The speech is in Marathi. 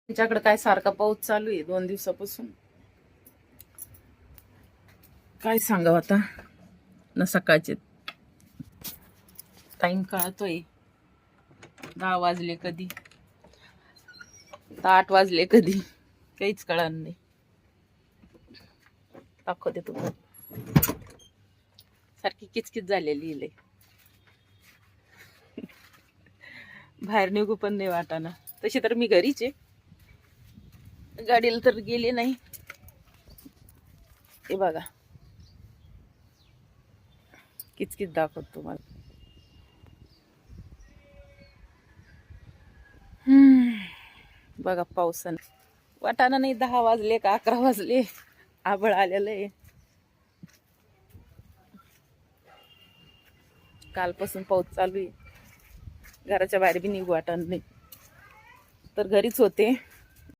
त्यांच्याकडे काय सारखा पाऊस चालू आहे 2 दिवसापासून. काय सांगावं आता ना. सकाळचे टाइम कळतोय 10 वाजले कधी, 8 वाजले कधी, काहीच कळणार नाही. दाखवते तुम्हाला. सारखी किचकिच झालेली इले. बाहेर निघू पण नाही वाटाना. तशी तर मी घरीच आहे, गाडीला तर गेले नाही. हे बघा किचकिच दाखवतो तुम्हाला. बघा पावसानं वाटाना नाही. 10 वाजले का 11 वाजले, आभळ आलेलं आहे. कालपासून पाऊस चालू आहे. घराच्या बाहेर बी निघू वाटत नाही. तर घरीच होते.